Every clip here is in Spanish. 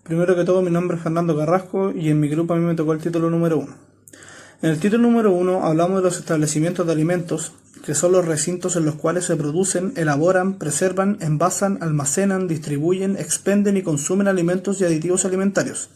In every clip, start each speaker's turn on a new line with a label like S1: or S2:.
S1: Primero que todo, mi nombre es Fernando Carrasco y en mi grupo a mí me tocó el título número 1. En el título número 1 hablamos de los establecimientos de alimentos, que son los recintos en los cuales se producen, elaboran, preservan, envasan, almacenan, distribuyen, expenden y consumen alimentos y aditivos alimentarios.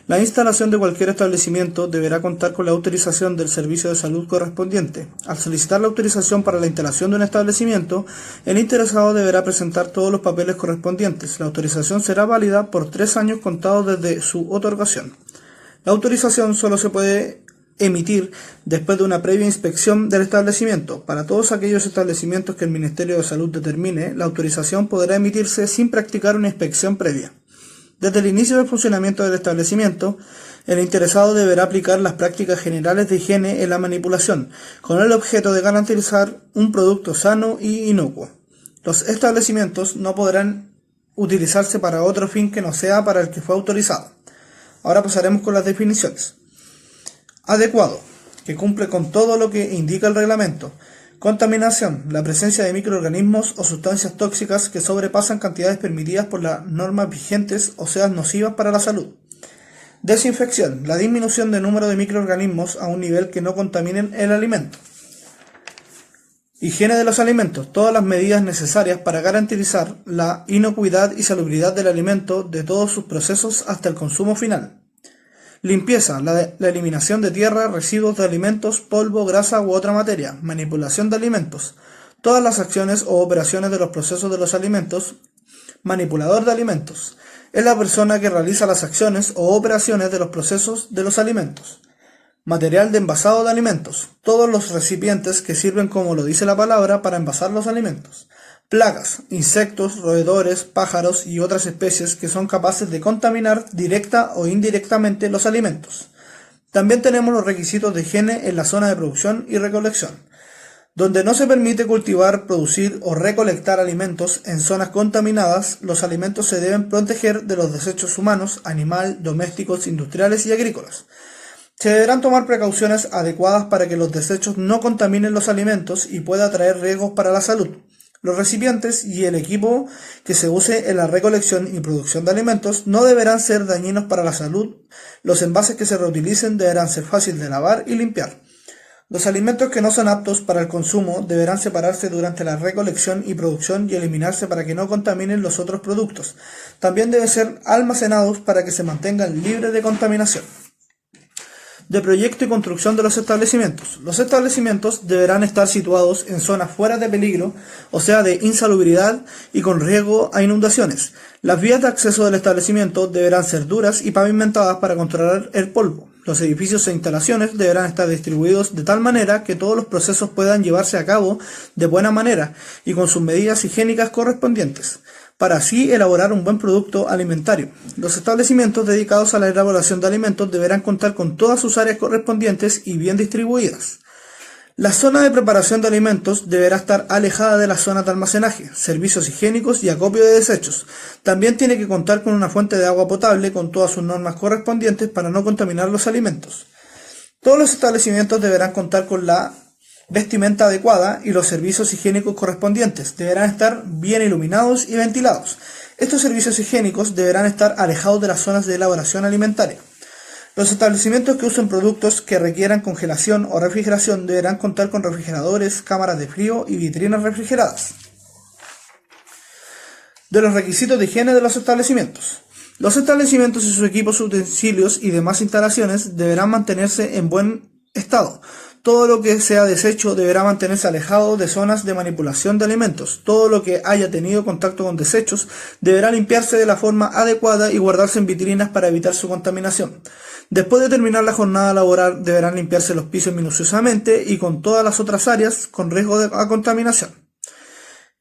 S1: La instalación de cualquier establecimiento deberá contar con la autorización del servicio de salud correspondiente. Al solicitar la autorización para la instalación de un establecimiento, el interesado deberá presentar todos los papeles correspondientes. La autorización será válida por 3 años contados desde su otorgación. La autorización solo se puede emitir después de una previa inspección del establecimiento. Para todos aquellos establecimientos que el Ministerio de Salud determine, la autorización podrá emitirse sin practicar una inspección previa. Desde el inicio del funcionamiento del establecimiento, el interesado deberá aplicar las prácticas generales de higiene en la manipulación, con el objeto de garantizar un producto sano y inocuo. Los establecimientos no podrán utilizarse para otro fin que no sea para el que fue autorizado. Ahora pasaremos con las definiciones. Adecuado, que cumple con todo lo que indica el reglamento. Contaminación, la presencia de microorganismos o sustancias tóxicas que sobrepasan cantidades permitidas por las normas vigentes o sean nocivas para la salud. Desinfección, la disminución del número de microorganismos a un nivel que no contaminen el alimento. Higiene de los alimentos, todas las medidas necesarias para garantizar la inocuidad y salubridad del alimento de todos sus procesos hasta el consumo final. Limpieza, la eliminación de tierra, residuos de alimentos, polvo, grasa u otra materia. Manipulación de alimentos, todas las acciones o operaciones de los procesos de los alimentos. Manipulador de alimentos, es la persona que realiza las acciones o operaciones de los procesos de los alimentos. Material de envasado de alimentos, todos los recipientes que sirven, como lo dice la palabra, para envasar los alimentos. Plagas, insectos, roedores, pájaros y otras especies que son capaces de contaminar directa o indirectamente los alimentos. También tenemos los requisitos de higiene en la zona de producción y recolección. Donde no se permite cultivar, producir o recolectar alimentos en zonas contaminadas, los alimentos se deben proteger de los desechos humanos, animal, domésticos, industriales y agrícolas. Se deberán tomar precauciones adecuadas para que los desechos no contaminen los alimentos y pueda traer riesgos para la salud. Los recipientes y el equipo que se use en la recolección y producción de alimentos no deberán ser dañinos para la salud. Los envases que se reutilicen deberán ser fáciles de lavar y limpiar. Los alimentos que no son aptos para el consumo deberán separarse durante la recolección y producción y eliminarse para que no contaminen los otros productos. También deben ser almacenados para que se mantengan libres de contaminación. De proyecto y construcción de los establecimientos. Los establecimientos deberán estar situados en zonas fuera de peligro, o sea de insalubridad y con riesgo a inundaciones. Las vías de acceso del establecimiento deberán ser duras y pavimentadas para controlar el polvo. Los edificios e instalaciones deberán estar distribuidos de tal manera que todos los procesos puedan llevarse a cabo de buena manera y con sus medidas higiénicas correspondientes, para así elaborar un buen producto alimentario. Los establecimientos dedicados a la elaboración de alimentos deberán contar con todas sus áreas correspondientes y bien distribuidas. La zona de preparación de alimentos deberá estar alejada de las zonas de almacenaje, servicios higiénicos y acopio de desechos. También tiene que contar con una fuente de agua potable con todas sus normas correspondientes para no contaminar los alimentos. Todos los establecimientos deberán contar con la vestimenta adecuada y los servicios higiénicos correspondientes. Deberán estar bien iluminados y ventilados. Estos servicios higiénicos deberán estar alejados de las zonas de elaboración alimentaria. Los establecimientos que usen productos que requieran congelación o refrigeración deberán contar con refrigeradores, cámaras de frío y vitrinas refrigeradas. De los requisitos de higiene de los establecimientos. Los establecimientos y sus equipos, utensilios y demás instalaciones deberán mantenerse en buen estado. Todo lo que sea desecho deberá mantenerse alejado de zonas de manipulación de alimentos. Todo lo que haya tenido contacto con desechos deberá limpiarse de la forma adecuada y guardarse en vitrinas para evitar su contaminación. Después de terminar la jornada laboral deberán limpiarse los pisos minuciosamente y con todas las otras áreas con riesgo de contaminación.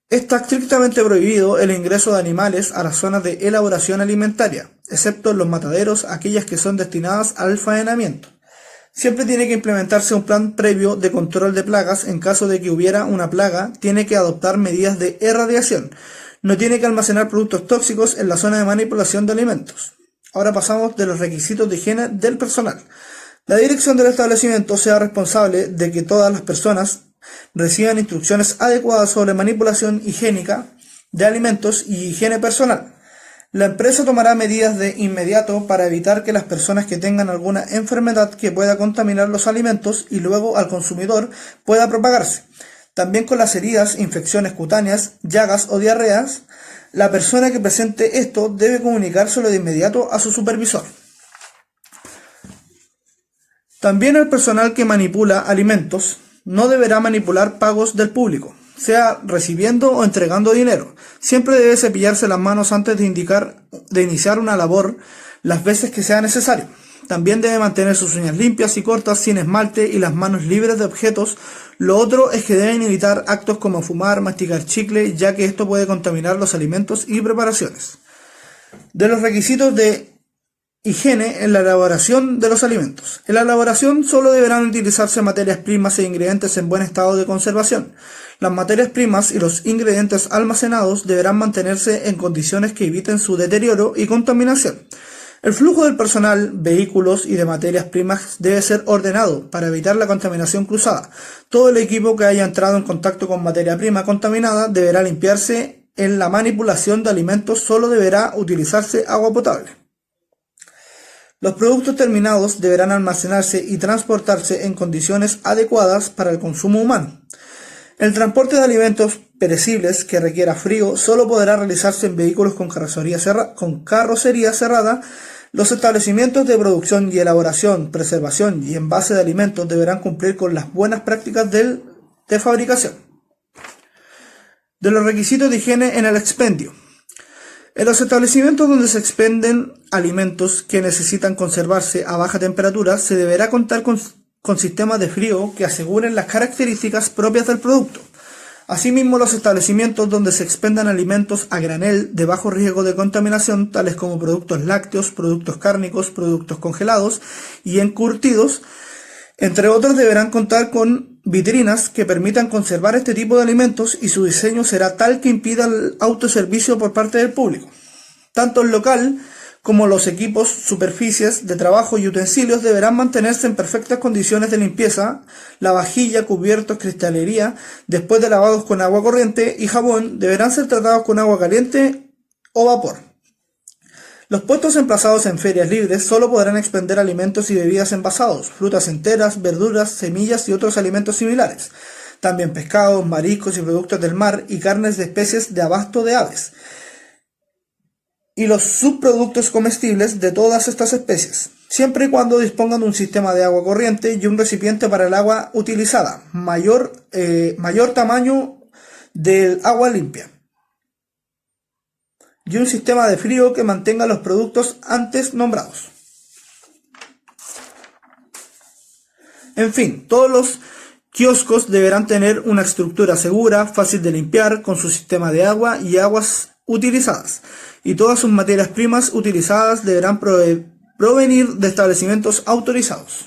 S1: Está estrictamente prohibido el ingreso de animales a las zonas de elaboración alimentaria, excepto en los mataderos, aquellas que son destinadas al faenamiento. Siempre tiene que implementarse un plan previo de control de plagas. En caso de que hubiera una plaga, tiene que adoptar medidas de erradicación. No tiene que almacenar productos tóxicos en la zona de manipulación de alimentos. Ahora pasamos de los requisitos de higiene del personal. La dirección del establecimiento sea responsable de que todas las personas reciban instrucciones adecuadas sobre manipulación higiénica de alimentos y higiene personal. La empresa tomará medidas de inmediato para evitar que las personas que tengan alguna enfermedad que pueda contaminar los alimentos y luego al consumidor pueda propagarse. También con las heridas, infecciones cutáneas, llagas o diarreas, la persona que presente esto debe comunicárselo de inmediato a su supervisor. También el personal que manipula alimentos no deberá manipular pagos del público, sea recibiendo o entregando dinero. Siempre debe cepillarse las manos antes de iniciar una labor las veces que sea necesario. También debe mantener sus uñas limpias y cortas, sin esmalte y las manos libres de objetos. Lo otro es que deben evitar actos como fumar, masticar chicle, ya que esto puede contaminar los alimentos y preparaciones. De los requisitos de higiene en la elaboración de los alimentos. En la elaboración solo deberán utilizarse materias primas e ingredientes en buen estado de conservación. Las materias primas y los ingredientes almacenados deberán mantenerse en condiciones que eviten su deterioro y contaminación. El flujo del personal, vehículos y de materias primas debe ser ordenado para evitar la contaminación cruzada. Todo el equipo que haya entrado en contacto con materia prima contaminada deberá limpiarse. En la manipulación de alimentos solo deberá utilizarse agua potable. Los productos terminados deberán almacenarse y transportarse en condiciones adecuadas para el consumo humano. El transporte de alimentos perecibles que requiera frío solo podrá realizarse en vehículos con carrocería cerrada. Los establecimientos de producción y elaboración, preservación y envase de alimentos deberán cumplir con las buenas prácticas de fabricación. De los requisitos de higiene en el expendio. En los establecimientos donde se expenden alimentos que necesitan conservarse a baja temperatura, se deberá contar con sistemas de frío que aseguren las características propias del producto. Asimismo, los establecimientos donde se expendan alimentos a granel de bajo riesgo de contaminación, tales como productos lácteos, productos cárnicos, productos congelados y encurtidos, entre otros, deberán contar con vitrinas que permitan conservar este tipo de alimentos y su diseño será tal que impida el autoservicio por parte del público. Tanto el local como los equipos, superficies de trabajo y utensilios deberán mantenerse en perfectas condiciones de limpieza. La vajilla, cubiertos, cristalería, después de lavados con agua corriente y jabón, deberán ser tratados con agua caliente o vapor. Los puestos emplazados en ferias libres solo podrán expender alimentos y bebidas envasados, frutas enteras, verduras, semillas y otros alimentos similares. También pescados, mariscos y productos del mar y carnes de especies de abasto de aves. Y los subproductos comestibles de todas estas especies, siempre y cuando dispongan de un sistema de agua corriente y un recipiente para el agua utilizada, mayor tamaño del agua limpia, y un sistema de frío que mantenga los productos antes nombrados. En fin, todos los kioscos deberán tener una estructura segura, fácil de limpiar, con su sistema de agua y aguas utilizadas, y todas sus materias primas utilizadas deberán provenir de establecimientos autorizados.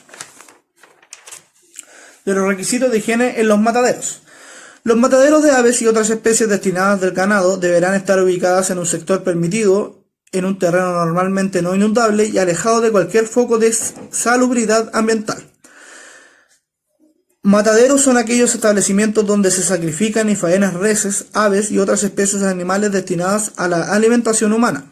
S1: De los requisitos de higiene en los mataderos. Los mataderos de aves y otras especies destinadas del ganado deberán estar ubicadas en un sector permitido, en un terreno normalmente no inundable y alejado de cualquier foco de salubridad ambiental. Mataderos son aquellos establecimientos donde se sacrifican y faenan reses, aves y otras especies de animales destinadas a la alimentación humana.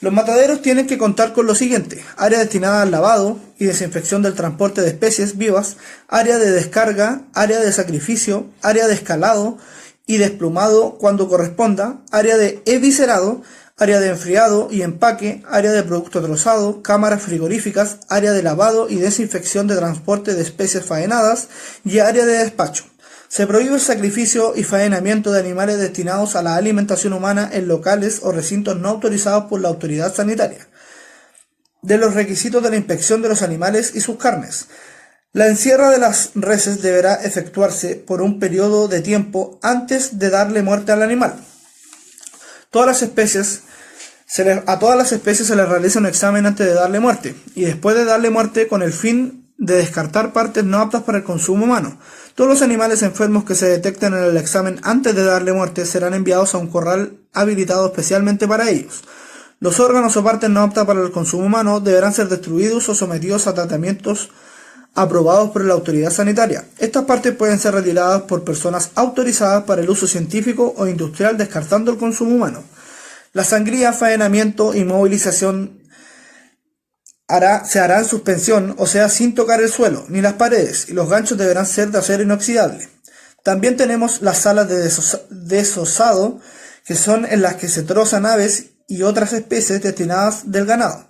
S1: Los mataderos tienen que contar con lo siguiente: área destinada al lavado y desinfección del transporte de especies vivas, área de descarga, área de sacrificio, área de escalado y desplumado cuando corresponda, área de eviscerado, área de enfriado y empaque, área de producto trozado, cámaras frigoríficas, área de lavado y desinfección de transporte de especies faenadas y área de despacho. Se prohíbe el sacrificio y faenamiento de animales destinados a la alimentación humana en locales o recintos no autorizados por la autoridad sanitaria. De los requisitos de la inspección de los animales y sus carnes. La encierra de las reses deberá efectuarse por un periodo de tiempo antes de darle muerte al animal. A todas las especies se les realiza un examen antes de darle muerte y después de darle muerte con el fin de descartar partes no aptas para el consumo humano. Todos los animales enfermos que se detecten en el examen antes de darle muerte serán enviados a un corral habilitado especialmente para ellos. Los órganos o partes no aptas para el consumo humano deberán ser destruidos o sometidos a tratamientos aprobados por la autoridad sanitaria. Estas partes pueden ser retiradas por personas autorizadas para el uso científico o industrial, descartando el consumo humano. La sangría, faenamiento y movilización se hará en suspensión, o sea, sin tocar el suelo, ni las paredes, y los ganchos deberán ser de acero inoxidable. También tenemos las salas de desosado, que son en las que se trozan aves y otras especies destinadas del ganado,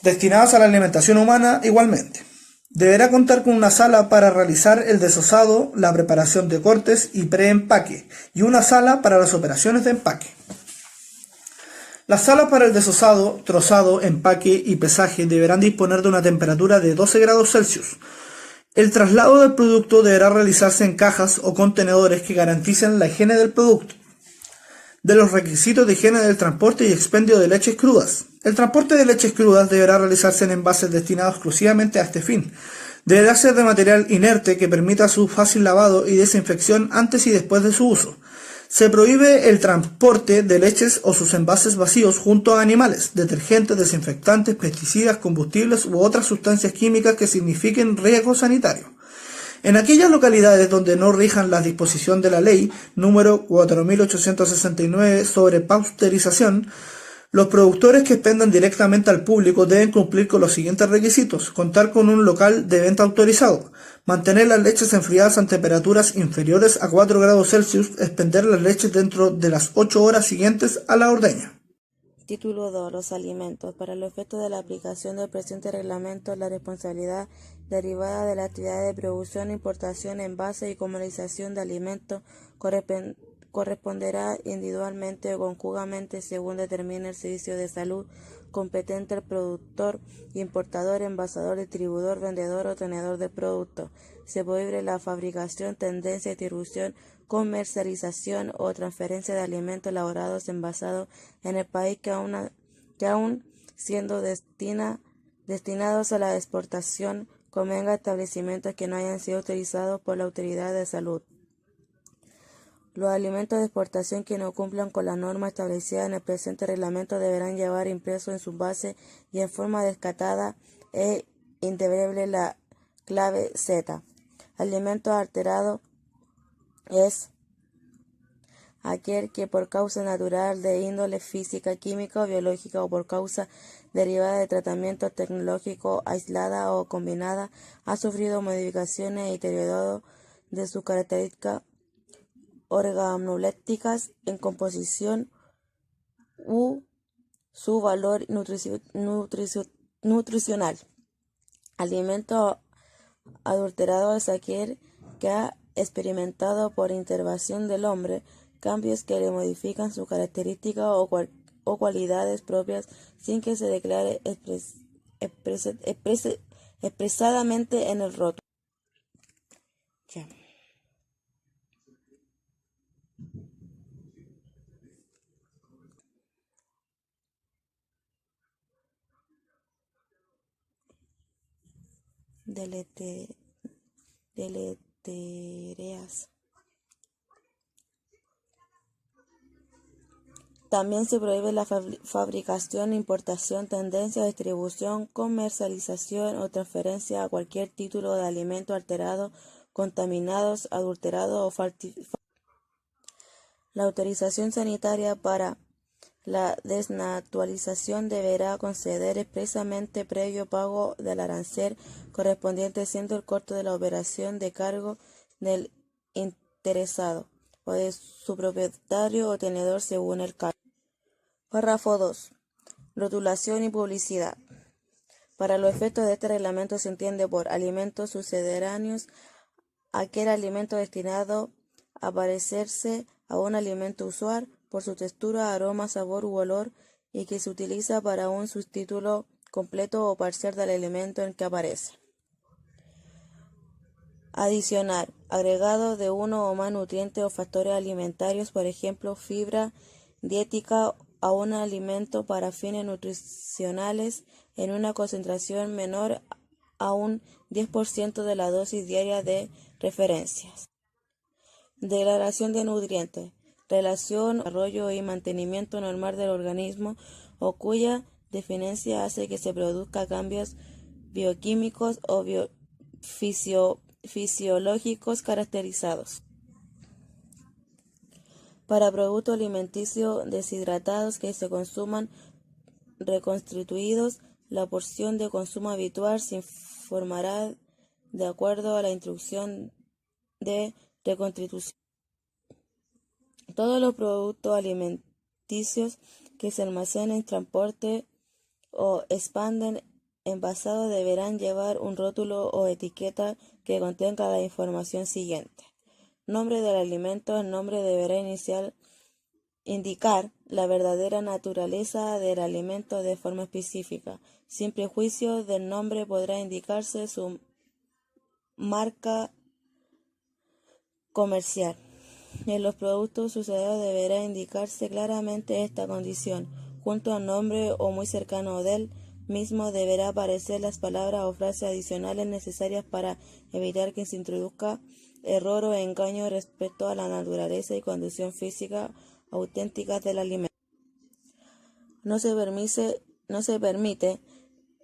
S1: destinadas a la alimentación humana igualmente. Deberá contar con una sala para realizar el desosado, la preparación de cortes y preempaque, y una sala para las operaciones de empaque. Las salas para el desosado, trozado, empaque y pesaje deberán disponer de una temperatura de 12 grados Celsius. El traslado del producto deberá realizarse en cajas o contenedores que garanticen la higiene del producto. De los requisitos de higiene del transporte y expendio de leches crudas. El transporte de leches crudas deberá realizarse en envases destinados exclusivamente a este fin. Deberá ser de material inerte que permita su fácil lavado y desinfección antes y después de su uso. Se prohíbe el transporte de leches o sus envases vacíos junto a animales, detergentes, desinfectantes, pesticidas, combustibles u otras sustancias químicas que signifiquen riesgo sanitario. En aquellas localidades donde no rijan la disposición de la ley número 4869 sobre pasteurización, los productores que expendan directamente al público deben cumplir con los siguientes requisitos: contar con un local de venta autorizado, mantener las leches enfriadas a temperaturas inferiores a 4 grados Celsius, expender las leches dentro de las 8 horas siguientes a la ordeña.
S2: Título 2. Los alimentos. Para el efecto de la aplicación del presente reglamento, la responsabilidad derivada de la actividad de producción, importación, envase y comercialización de alimentos corresponderá individualmente o conjuntamente según determine el servicio de salud competente al productor, importador, envasador, distribuidor, vendedor o tenedor del producto. Se prohíbe la fabricación, tendencia, distribución, comercialización o transferencia de alimentos elaborados envasados en el país que aún siendo destinados a la exportación convenga establecimientos que no hayan sido autorizados por la autoridad de salud. Los alimentos de exportación que no cumplan con las normas establecidas en el presente reglamento deberán llevar impreso en su base y en forma descartada e indeleble la clave Z. Alimento alterado es aquel que por causa natural de índole física, química o biológica o por causa derivada de tratamiento tecnológico aislada o combinada ha sufrido modificaciones y deterioro de sus características organolépticas en composición u su valor nutricional. Alimento adulterado es aquel que ha experimentado por intervención del hombre cambios que le modifican sus características o cualidades propias sin que se declare expresadamente en el rótulo. Ya. Deletreas. También se prohíbe la fabricación, importación, tendencia, distribución, comercialización o transferencia a cualquier título de alimento alterado, contaminados, adulterado o falsificado. La autorización sanitaria para la desnaturalización deberá conceder expresamente previo pago del arancel correspondiente, siendo el costo de la operación de cargo del interesado o de su propietario o tenedor según el caso. Párrafo 2. Rotulación y publicidad. Para los efectos de este reglamento se entiende por alimentos sucedáneos aquel alimento destinado a parecerse a un alimento usual por su textura, aroma, sabor u olor y que se utiliza para un sustituto completo o parcial del alimento en que aparece. Adicional, agregado de uno o más nutrientes o factores alimentarios, por ejemplo, fibra dietética a un alimento para fines nutricionales en una concentración menor a un 10% de la dosis diaria de referencias. Degradación de nutrientes. Relación, desarrollo y mantenimiento normal del organismo o cuya deficiencia hace que se produzcan cambios bioquímicos o fisiológicos caracterizados. Para productos alimenticios deshidratados que se consuman reconstituidos, la porción de consumo habitual se informará de acuerdo a la instrucción de reconstitución. Todos los productos alimenticios que se almacenen, transporten o expanden envasados deberán llevar un rótulo o etiqueta que contenga la información siguiente. Nombre del alimento. El nombre deberá indicar la verdadera naturaleza del alimento de forma específica. Sin prejuicio del nombre podrá indicarse su marca comercial. En los productos sucesivos deberá indicarse claramente esta condición. Junto al nombre o muy cercano del mismo deberá aparecer las palabras o frases adicionales necesarias para evitar que se introduzca error o engaño respecto a la naturaleza y condición física auténticas del alimento. No se permite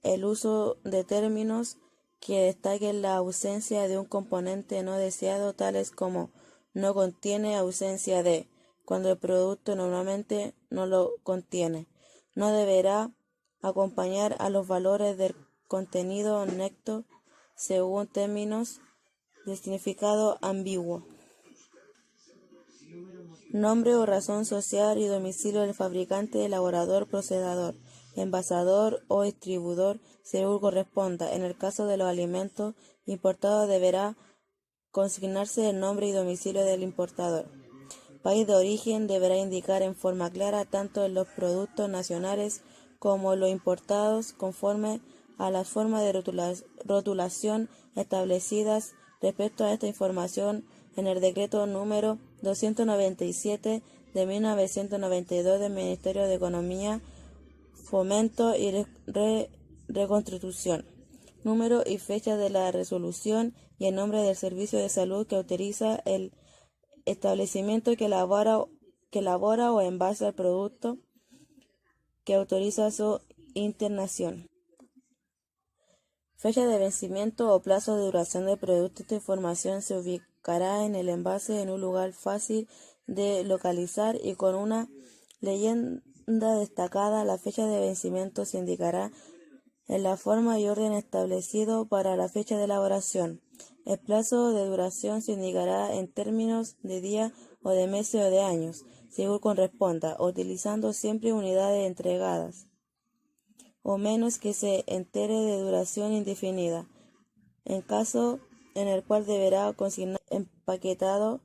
S2: el uso de términos que destaquen la ausencia de un componente no deseado, tales como no contiene, ausencia de, cuando el producto normalmente no lo contiene. No deberá acompañar a los valores del contenido neto según términos de significado ambiguo. Nombre o razón social y domicilio del fabricante, elaborador, procesador, envasador o distribuidor, según corresponda. En el caso de los alimentos importados deberá consignarse el nombre y domicilio del importador. País de origen deberá indicar en forma clara tanto en los productos nacionales como los importados, conforme a las formas de rotulación establecidas respecto a esta información en el decreto número 297 de 1992 del Ministerio de Economía, Fomento y Reconstrucción. Número y fecha de la resolución y el nombre del servicio de salud que autoriza el establecimiento que elabora o envasa el producto, que autoriza su internación. Fecha de vencimiento o plazo de duración del producto. Esta información se ubicará en el envase en un lugar fácil de localizar y con una leyenda destacada. La fecha de vencimiento se indicará en la forma y orden establecido para la fecha de elaboración. El plazo de duración se indicará en términos de días o de meses o de años, según corresponda, utilizando siempre unidades entregadas o menos que se entere de duración indefinida, en caso en el cual deberá consignar empaquetado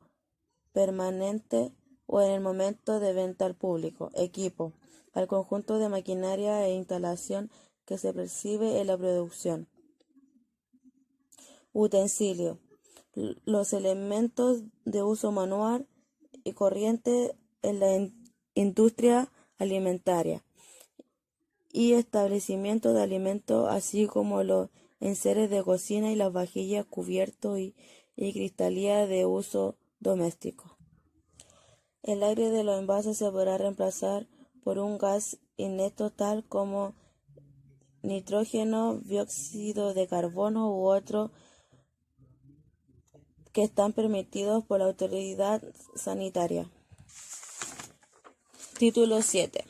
S2: permanente o en el momento de venta al público. Equipo, al conjunto de maquinaria e instalación que se percibe en la producción. Utensilio, los elementos de uso manual y corriente en la industria alimentaria y establecimiento de alimentos, así como los enseres de cocina y las vajillas, cubiertos y cristalería de uso doméstico. El aire de los envases se podrá reemplazar por un gas inerte tal como nitrógeno, dióxido de carbono u otros que están permitidos por la autoridad sanitaria. Título 7.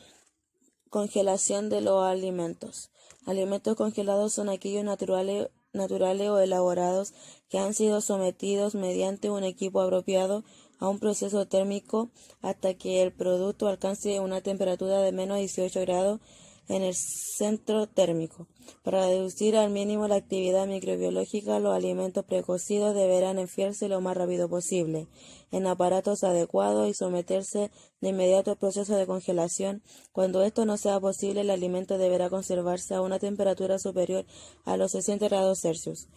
S2: Congelación de los alimentos. Alimentos congelados son aquellos naturales o elaborados que han sido sometidos mediante un equipo apropiado a un proceso térmico hasta que el producto alcance una temperatura de menos 18 grados en el centro térmico. Para reducir al mínimo la actividad microbiológica, los alimentos precocidos deberán enfriarse lo más rápido posible en aparatos adecuados y someterse de inmediato al proceso de congelación. Cuando esto no sea posible, el alimento deberá conservarse a una temperatura superior a los 60 grados Celsius.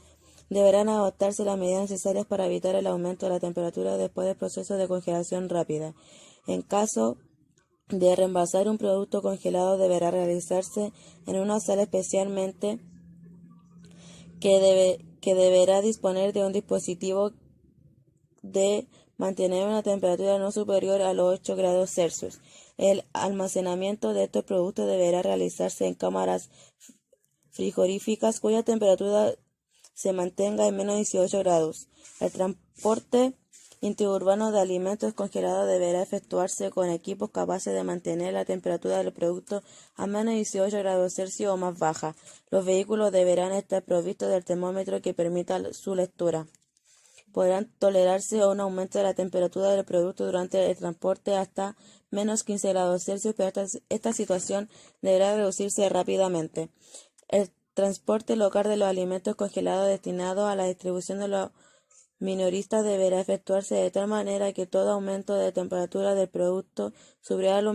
S2: Deberán adoptarse las medidas necesarias para evitar el aumento de la temperatura después del proceso de congelación rápida. En caso de reemplazar un producto congelado, deberá realizarse en una sala especialmente que deberá disponer de un dispositivo de mantener una temperatura no superior a los 8 grados Celsius. El almacenamiento de estos productos deberá realizarse en cámaras frigoríficas cuya temperatura se mantenga en menos 18 grados. El transporte interurbano de alimentos congelados deberá efectuarse con equipos capaces de mantener la temperatura del producto a menos 18 grados Celsius o más baja. Los vehículos deberán estar provistos del termómetro que permita su lectura. Podrán tolerarse un aumento de la temperatura del producto durante el transporte hasta menos 15 grados Celsius, pero esta situación deberá reducirse rápidamente. El transporte local de los alimentos congelados destinados a la distribución de los minoristas deberá efectuarse de tal manera que todo aumento de temperatura del producto superior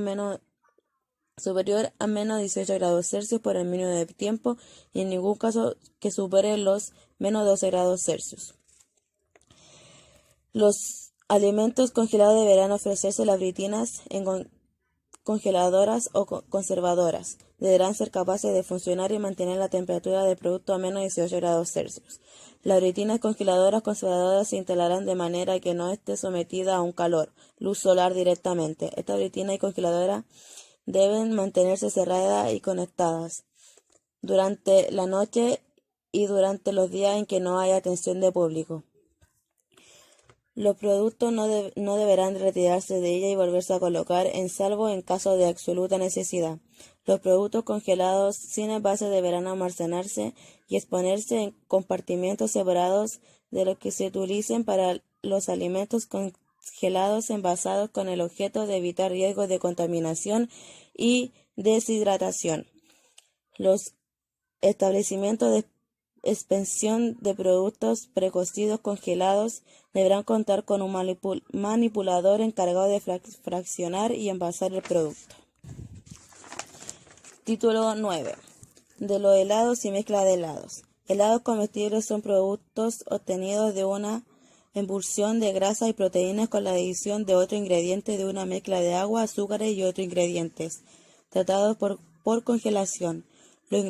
S2: a menos 18 grados Celsius por el mínimo de tiempo y en ningún caso que supere los menos 12 grados Celsius. Los alimentos congelados deberán ofrecerse las britinas en congeladoras o conservadoras. Deberán ser capaces de funcionar y mantener la temperatura del producto a menos 18 grados Celsius. Las britinas congeladoras conservadoras se instalarán de manera que no esté sometida a un calor, luz solar directamente. Estas britinas y congeladoras deben mantenerse cerradas y conectadas durante la noche y durante los días en que no haya atención de público. Los productos no deberán retirarse de ella y volverse a colocar, salvo en caso de absoluta necesidad. Los productos congelados sin envase deberán almacenarse y exponerse en compartimentos separados de los que se utilicen para los alimentos congelados envasados con el objeto de evitar riesgos de contaminación y deshidratación. Los establecimientos de expensión de productos precocidos congelados deberán contar con un manipulador encargado de fraccionar y envasar el producto. Título 9. De los helados y mezcla de helados. Helados comestibles son productos obtenidos de una emulsión de grasa y proteínas con la adición de otro ingrediente de una mezcla de agua, azúcares y otros ingredientes, tratados por congelación. Los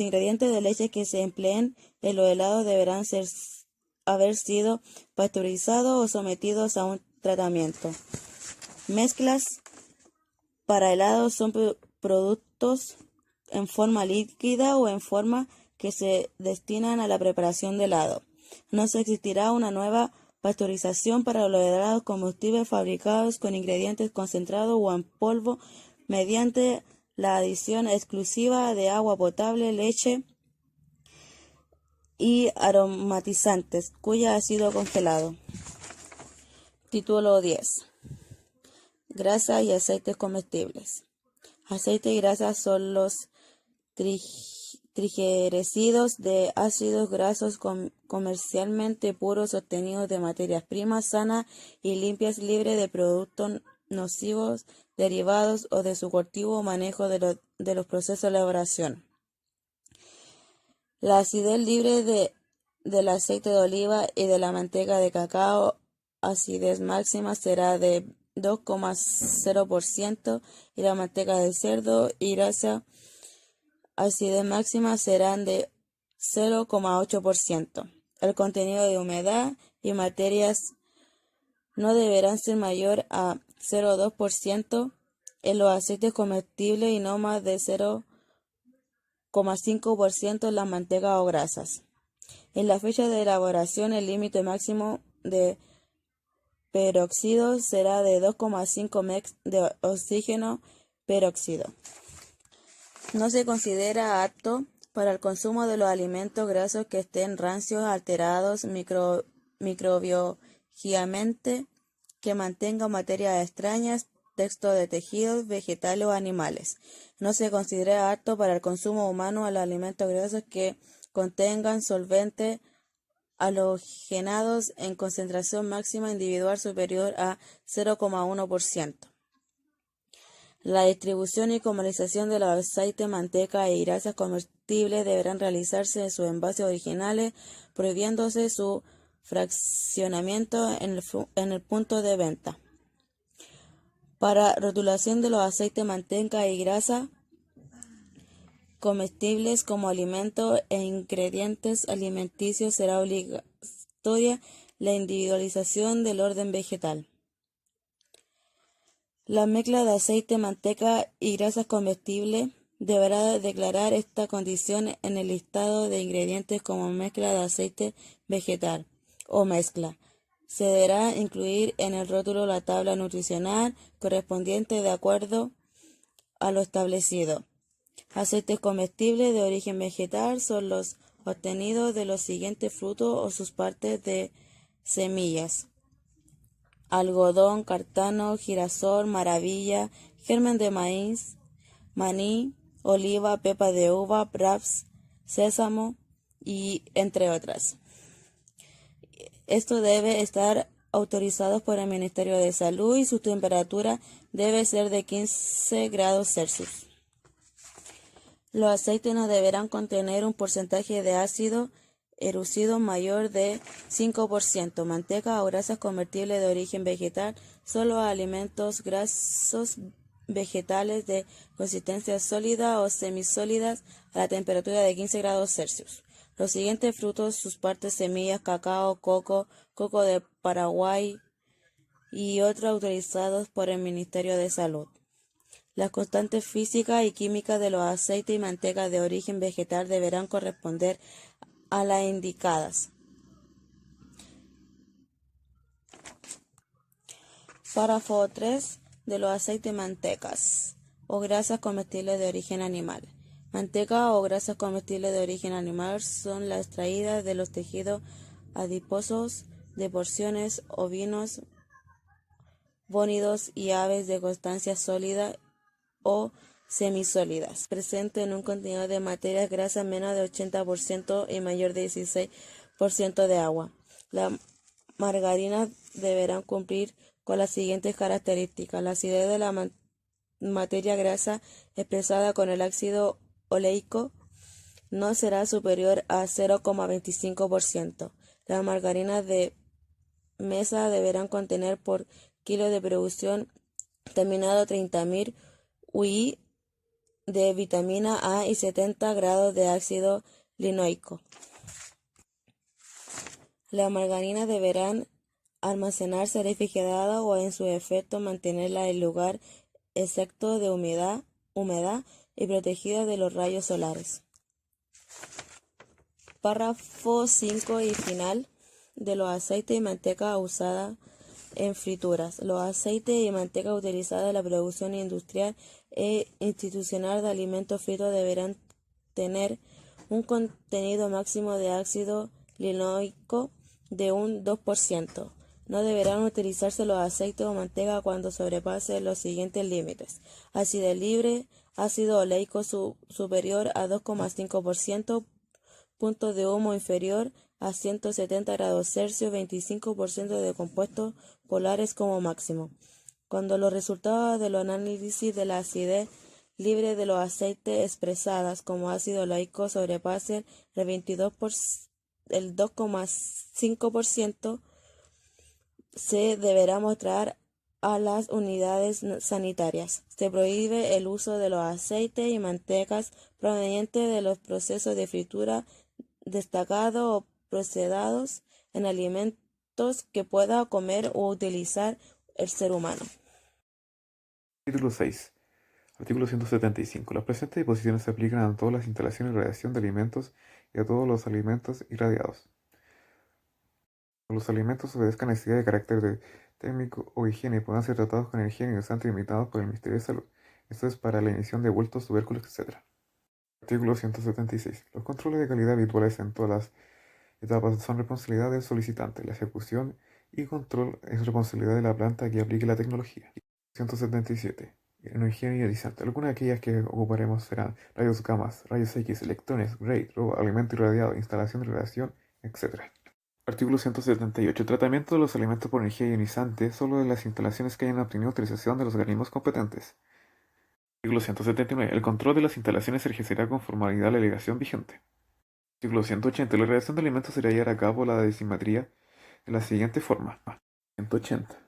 S2: ingredientes de leche que se empleen en los helados deberán haber sido pasteurizados o sometidos a un tratamiento. Mezclas para helados son productos en forma líquida o en forma que se destinan a la preparación de helado. No se existirá una nueva pasteurización para los helados comestibles fabricados con ingredientes concentrados o en polvo mediante la adición exclusiva de agua potable, leche y aromatizantes, cuya ha sido congelado. Título 10. Grasa y aceites comestibles. Aceite y grasa son los triglicéridos de ácidos grasos comercialmente puros obtenidos de materias primas sanas y limpias libres de productos nocivos derivados o de su cultivo o manejo de los procesos de elaboración. La acidez libre del aceite de oliva y de la manteca de cacao, acidez máxima será de 2,0% y la manteca de cerdo y grasa, acidez máxima serán de 0,8%. El contenido de humedad y materias no deberán ser mayor a 0,2% en los aceites comestibles y no más de 0,5% en las mantecas o grasas. En la fecha de elaboración, el límite máximo de peróxido será de 2,5 mex de oxígeno peróxido. No se considera apto para el consumo de los alimentos grasos que estén rancios, alterados microbiológicamente, que mantengan materias extrañas, textos de tejidos, vegetales o animales. No se considera apto para el consumo humano a los alimentos grasos que contengan solventes halogenados en concentración máxima individual superior a 0,1%. La distribución y comercialización de los aceites, manteca y grasas comestibles deberán realizarse en sus envases originales, prohibiéndose su fraccionamiento en el punto de venta. Para rotulación de los aceites, manteca y grasa comestibles como alimentos e ingredientes alimenticios será obligatoria la individualización del orden vegetal. La mezcla de aceite, manteca y grasas comestibles deberá declarar esta condición en el listado de ingredientes como mezcla de aceite vegetal o mezcla. Se deberá incluir en el rótulo la tabla nutricional correspondiente de acuerdo a lo establecido. Aceites comestibles de origen vegetal son los obtenidos de los siguientes frutos o sus partes de semillas: algodón, cártano, girasol, maravilla, germen de maíz, maní, oliva, pepa de uva, raps, sésamo y entre otras. Esto debe estar autorizado por el Ministerio de Salud y su temperatura debe ser de 15 grados Celsius. Los aceites no deberán contener un porcentaje de ácido erucido mayor de 5%. Manteca o grasas convertibles de origen vegetal son los alimentos grasos vegetales de consistencia sólida o semisólidas a la temperatura de 15 grados Celsius. Los siguientes frutos, sus partes, semillas, cacao, coco, coco de Paraguay y otros autorizados por el Ministerio de Salud. Las constantes físicas y químicas de los aceites y mantecas de origen vegetal deberán corresponder a las indicadas. Párrafo 3 de los aceites y mantecas o grasas comestibles de origen animal. Manteca o grasas comestibles de origen animal son las extraídas de los tejidos adiposos de porciones, ovinos, bónidos y aves de constancia sólida o semisólidas, presente en un contenido de materias grasas menor de 80% y mayor de 16% de agua. Las margarinas deberán cumplir con las siguientes características: la acidez de la materia grasa expresada con el ácido oleico no será superior a 0,25%. Las margarinas de mesa deberán contener por kilo de producción terminado 30.000 UI de vitamina A y 70 grados de ácido linoico. Las margarinas deberán almacenarse refrigerada o en su efecto mantenerla en lugar excepto de humedad y protegida de los rayos solares. Párrafo 5 y final de los aceites y manteca usadas en frituras. Los aceites y manteca utilizados en la producción industrial e institucional de alimentos fritos deberán tener un contenido máximo de ácido linoico de un 2%. No deberán utilizarse los aceites o manteca cuando sobrepase los siguientes límites: acidez libre, ácido oleico superior a 2,5%, punto de humo inferior a 170 grados Celsius, 25% de compuestos polares como máximo. Cuando los resultados de los análisis de la acidez libre de los aceites expresadas como ácido oleico sobrepasen el 2,5%, se deberá mostrar a las unidades sanitarias. Se prohíbe el uso de los aceites y mantecas provenientes de los procesos de fritura destacados o procesados en alimentos que pueda comer o utilizar el ser humano.
S3: Título 6. Artículo 175. Las presentes disposiciones se aplican a todas las instalaciones de radiación de alimentos y a todos los alimentos irradiados. Los alimentos obedezcan necesidades de carácter térmico o higiene y puedan ser tratados con energía ionizante limitados por el Ministerio de Salud. Esto es para la emisión de bultos, tubérculos, etc. Artículo 176. Los controles de calidad habituales en todas las etapas son responsabilidad del solicitante. La ejecución y control es responsabilidad de la planta que aplique la tecnología. 177. Energía ionizante. Algunas de aquellas que ocuparemos serán rayos gamas, rayos X, electrones, Gray, alimento irradiado, instalación de radiación, etc. Artículo 178. Tratamiento de los alimentos por energía ionizante solo en las instalaciones que hayan obtenido autorización de los organismos competentes. Artículo 179. El control de las instalaciones se ejercerá con formalidad la legislación vigente. Artículo 180. La irradiación de alimentos será llevar a cabo la dosimetría de la siguiente forma. 180.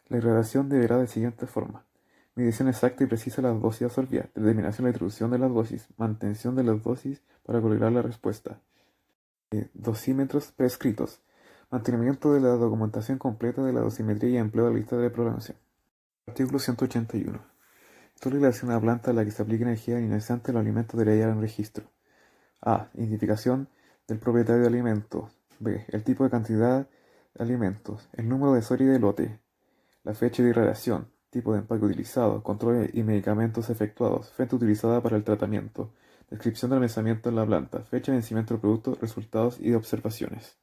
S3: La irradiación deberá de siguiente forma: medición exacta y precisa de las dosis absorbidas, determinación de la distribución de las dosis, mantención de las dosis para calcular la respuesta, dosímetros prescritos, mantenimiento de la documentación completa de la dosimetría y empleo de la lista de programación. Artículo 181. Toda relación a la planta a la que se aplique energía ionizante en los alimentos deberá llevar un registro: A. Identificación del propietario del alimento. B. El tipo de cantidad alimentos, el número de serie de lote, la fecha de irradiación, tipo de empaque utilizado, controles y medicamentos efectuados, fecha utilizada para el tratamiento, descripción del almacenamiento en la planta, fecha de vencimiento del producto, resultados y observaciones.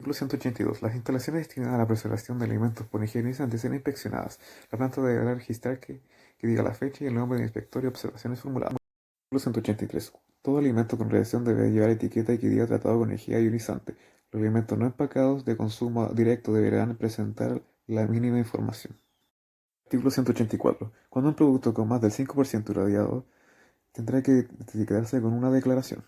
S3: Artículo 182. Las instalaciones destinadas a la preservación de alimentos por higienizantes serán inspeccionadas. La planta deberá registrar que diga la fecha y el nombre del inspector y observaciones formuladas. Artículo 183. Todo alimento con radiación debe llevar etiqueta y que diga tratado con energía ionizante. Los alimentos no empacados de consumo directo deberán presentar la mínima información. Artículo 184. Cuando un producto con más del 5% irradiado tendrá que etiquetarse con una declaración.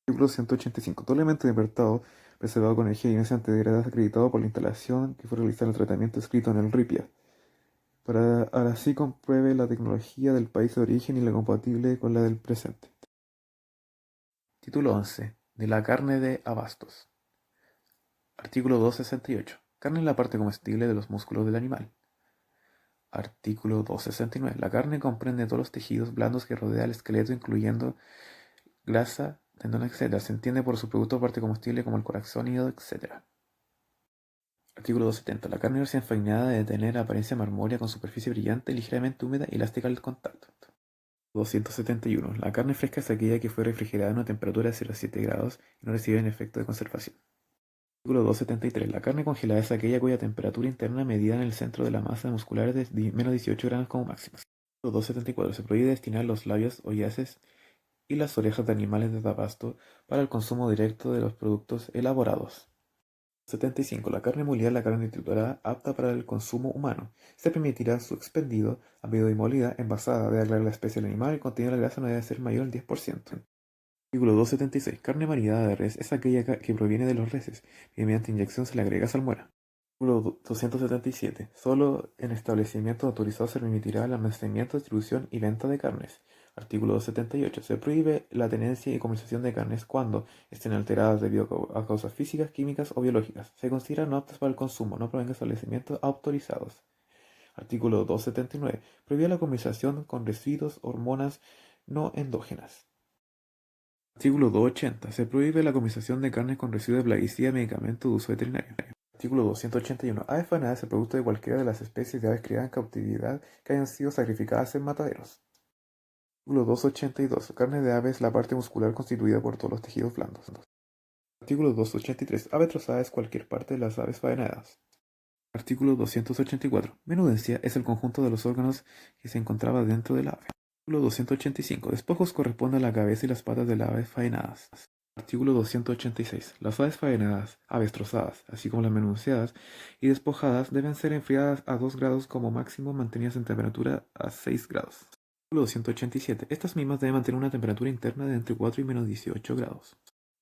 S3: Artículo 185. Todo elemento invertido preservado con energía ionizante deberá ser acreditado por la instalación que fue realizada el tratamiento escrito en el RIPIA, para así compruebe la tecnología del país de origen y la compatible con la del presente. Título 11. De la carne de abastos. Artículo 268. Carne es la parte comestible de los músculos del animal. Artículo 269. La carne comprende todos los tejidos blandos que rodean el esqueleto, incluyendo grasa, tendón, etc. Se entiende por su producto parte comestible como el corazón, hígado, etc. Artículo 270. La carne recién faenada debe tener apariencia marmórea con superficie brillante, ligeramente húmeda y elástica al contacto. 271. La carne fresca es aquella que fue refrigerada a una temperatura de 0 a 7 grados y no recibe efecto de conservación. Artículo 273. La carne congelada es aquella cuya temperatura interna medida en el centro de la masa muscular es de menos 18 grados como máximo. Artículo 274. Se prohíbe destinar los labios o yaces y las orejas de animales de pasto para el consumo directo de los productos elaborados. 75. La carne molida es la carne triturada apta para el consumo humano. Se permitirá su expendido a medio de molida, envasada, de aclarar la especie del animal y el contenido de la grasa no debe ser mayor al 10%. Artículo 276. Carne marinada de res es aquella que proviene de los reses y mediante inyección se le agrega salmuera. Artículo 277. Solo en establecimientos autorizados se permitirá el almacenamiento, distribución y venta de carnes. Artículo 278. Se prohíbe la tenencia y comercialización de carnes cuando estén alteradas debido a causas físicas, químicas o biológicas. Se consideran no aptas para el consumo, no provengan de establecimientos autorizados. Artículo 279. Prohíbe la comercialización con residuos, hormonas no endógenas. Artículo 280. Se prohíbe la comercialización de carnes con residuos de plaguicida y medicamentos de uso veterinario. Artículo 281. Aves faenadas es el producto de cualquiera de las especies de aves criadas en cautividad que hayan sido sacrificadas en mataderos. Artículo 282. Carne de ave es la parte muscular constituida por todos los tejidos blandos. Artículo 283. Ave trozada es cualquier parte de las aves faenadas. Artículo 284. Menudencia es el conjunto de los órganos que se encontraba dentro del ave. Artículo 285. Despojos corresponden a la cabeza y las patas de las aves faenadas. Artículo 286. Las aves faenadas, aves trozadas, así como las menudenciadas y despojadas deben ser enfriadas a 2 grados como máximo, mantenidas en temperatura a 6 grados. Artículo 287. Estas mismas deben mantener una temperatura interna de entre 4 y menos 18 grados.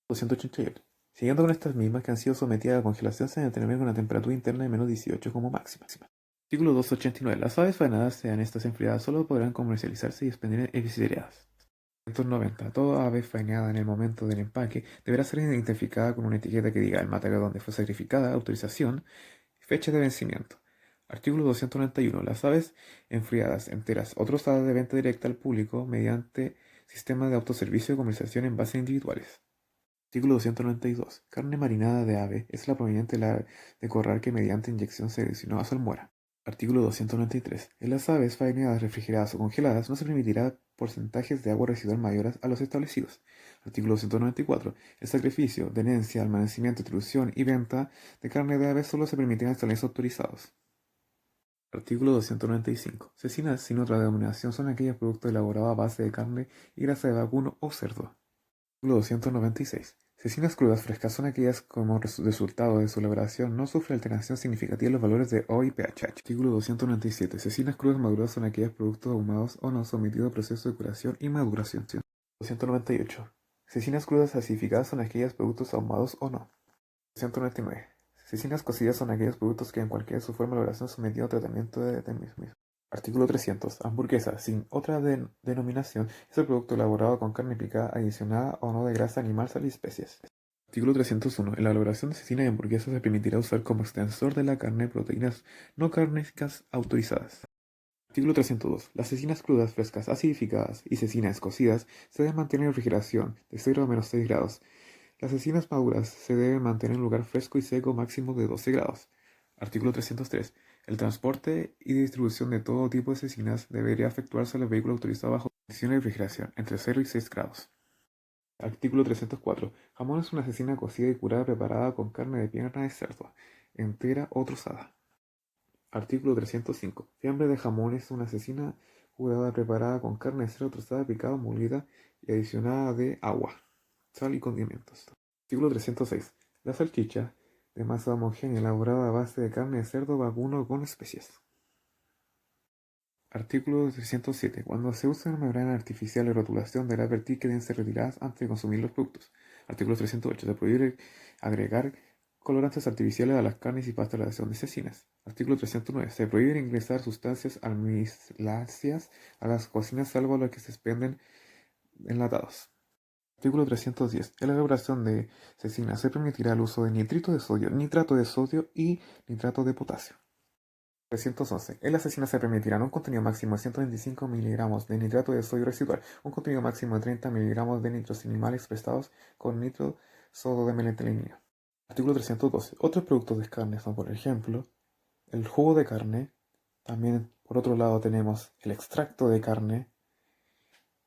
S3: 288. Siguiendo con estas mismas que han sido sometidas a congelación, se deben tener con una temperatura interna de menos 18 como máxima. Artículo 289. Las aves faenadas, sean estas enfriadas, solo podrán comercializarse y expendir evisceradas. 290. Toda ave faenada en el momento del empaque deberá ser identificada con una etiqueta que diga el material donde fue sacrificada, autorización y fecha de vencimiento. Artículo 291. Las aves enfriadas enteras o trozadas de venta directa al público mediante sistema de autoservicio y comercialización en bases individuales. Artículo 292. Carne marinada de ave es la proveniente de corral que mediante inyección se adicionó a salmuera. Artículo 293. En las aves faenadas refrigeradas o congeladas no se permitirá porcentajes de agua residual mayores a los establecidos. Artículo 294. El sacrificio, tenencia, almacenamiento, distribución y venta de carne de ave solo se permitirá en establecimientos autorizados. Artículo 295. Cecinas sin otra denominación son aquellos productos elaborados a base de carne y grasa de vacuno o cerdo. Artículo 296. Cecinas crudas frescas son aquellas como resultado de su elaboración no sufre alteración significativa en los valores de O y pH. Artículo 297. Cecinas crudas maduras son aquellos productos ahumados o no sometidos a proceso de curación y maduración. 298. Cecinas crudas acidificadas son aquellos productos ahumados o no. 299. Cecinas cocidas son aquellos productos que en cualquiera de su forma de elaboración sometido a tratamiento de mismo. Artículo 300. Hamburguesa sin otra denominación es el producto elaborado con carne picada adicionada o no de grasa animal, sal y especies. Artículo 301. En la elaboración de cecina y hamburguesas se permitirá usar como extensor de la carne proteínas no cárnicas autorizadas. Artículo 302. Las cecinas crudas, frescas, acidificadas y cecinas cocidas se deben mantener en refrigeración de 0 a menos 6 grados. Las cecinas maduras se deben mantener en lugar fresco y seco máximo de 12 grados. Artículo 303. El transporte y distribución de todo tipo de cecinas debería efectuarse en los vehículos autorizados bajo condiciones de refrigeración entre 0 y 6 grados. Artículo 304. Jamón es una cecina cocida y curada preparada con carne de pierna de cerdo, entera o trozada. Artículo 305. Fiambre de jamón es una cecina curada preparada con carne de cerdo trozada, picada, molida y adicionada de agua, sal y condimentos. Artículo 306. La salchicha, de masa homogénea elaborada a base de carne de cerdo vacuno con especias. Artículo 307. Cuando se usa una membrana artificial de rotulación, deberá advertir que deben ser retiradas antes de consumir los productos. Artículo 308. Se prohíbe agregar colorantes artificiales a las carnes y pasteurización de cecinas. Artículo 309. Se prohíbe ingresar sustancias almiláceas a las cocinas salvo las que se expenden enlatados. Artículo 310. En la elaboración de cecinas se permitirá el uso de nitrito de sodio, nitrato de sodio y nitrato de potasio. 311. En la cecina se permitirán un contenido máximo de 125 miligramos de nitrato de sodio residual, un contenido máximo de 30 miligramos de nitrosinimal expresados con nitrosodio de melentelinina. Artículo 312. Otros productos de carne son, por ejemplo, el jugo de carne. También, por otro lado, tenemos el extracto de carne.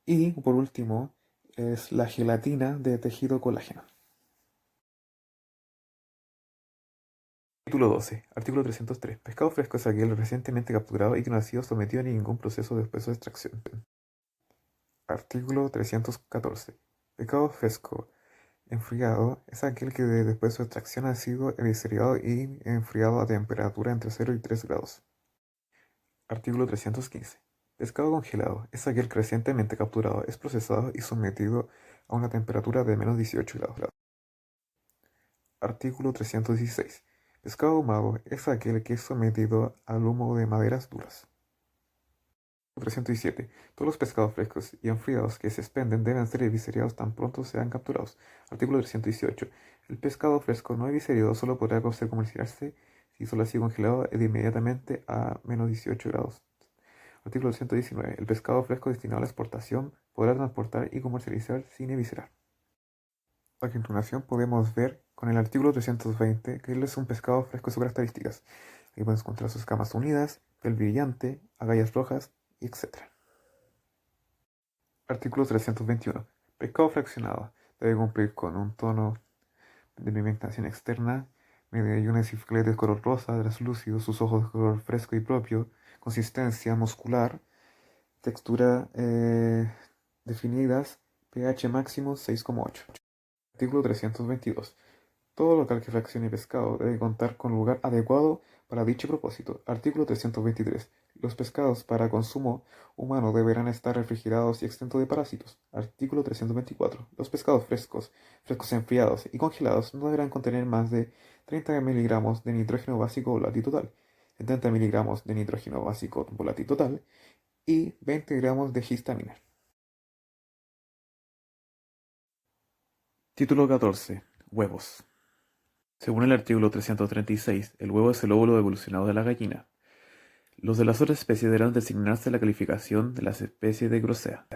S3: Y, por último, es la gelatina de tejido colágeno. Título 12. Artículo 303. Pescado fresco es aquel recientemente capturado y que no ha sido sometido a ningún proceso después de extracción. Artículo 314. Pescado fresco enfriado es aquel que después de su extracción ha sido eviscerado y enfriado a temperatura entre 0 y 3 grados. Artículo 315. Pescado congelado es aquel que recientemente capturado, es procesado y sometido a una temperatura de menos 18 grados. Artículo 316. Pescado ahumado es aquel que es sometido al humo de maderas duras. 317. Todos los pescados frescos y enfriados que se expenden deben ser eviscerados tan pronto sean capturados. Artículo 318. El pescado fresco no eviscerado solo podrá comercializarse si solo ha sido congelado de inmediatamente a menos 18 grados. Artículo 119. El pescado fresco destinado a la exportación podrá transportar y comercializar sin eviscerar. A continuación podemos ver con el artículo 320 que él es un pescado fresco y sus características. Aquí podemos encontrar sus escamas unidas, piel brillante, agallas rojas, etc. Artículo 321. Pescado fraccionado. Debe cumplir con un tono de pigmentación externa, medallones y filetes color rosa, translúcido, sus ojos de color fresco y propio, consistencia muscular, textura definidas, pH máximo 6,8. Artículo 322. Todo local que fraccione pescado debe contar con lugar adecuado para dicho propósito. Artículo 323. Los pescados para consumo humano deberán estar refrigerados y exentos de parásitos. Artículo 324. Los pescados frescos enfriados y congelados no deberán contener más de 30 miligramos de nitrógeno básico volátil total, 70 miligramos de nitrógeno básico volátil total y 20 gramos de histamina. Título 14. Huevos. Según el artículo 336, el huevo es el óvulo evolucionado de la gallina. Los de las otras especies deberán designarse la calificación de las especies de Grosea.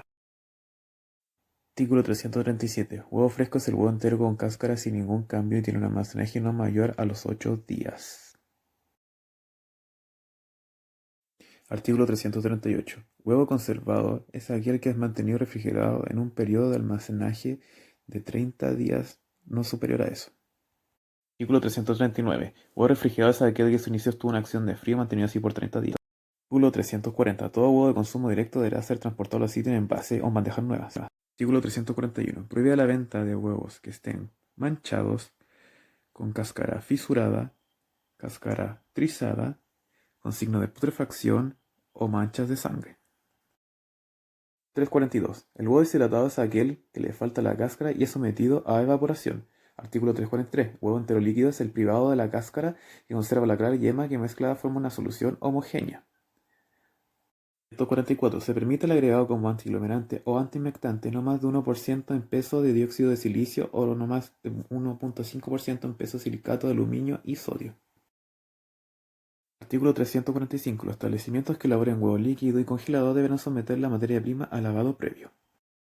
S3: Artículo 337. Huevo fresco es el huevo entero con cáscara sin ningún cambio y tiene un almacenaje no mayor a los 8 días. Artículo 338. Huevo conservado es aquel que es mantenido refrigerado en un periodo de almacenaje de 30 días no superior a eso. Artículo 339. Huevo refrigerado es aquel que su inicio tuvo una acción de frío mantenido así por 30 días. Artículo 340. Todo huevo de consumo directo deberá ser transportado a sitio en envase o en bandejas nuevas. Artículo 341. Prohíbe la venta de huevos que estén manchados, con cáscara fisurada, cáscara trizada, con signo de putrefacción o manchas de sangre. 342. El huevo deshidratado es aquel que le falta la cáscara y es sometido a evaporación. Artículo 343. Huevo entero líquido es el privado de la cáscara que conserva la clara yema que mezclada forma una solución homogénea. 144. Se permite el agregado como antiaglomerante o antimectante no más de 1% en peso de dióxido de silicio o no más de 1.5% en peso de silicato de aluminio y sodio. Artículo 345. Los establecimientos que elaboren huevo líquido y congelado deberán someter la materia prima a lavado previo.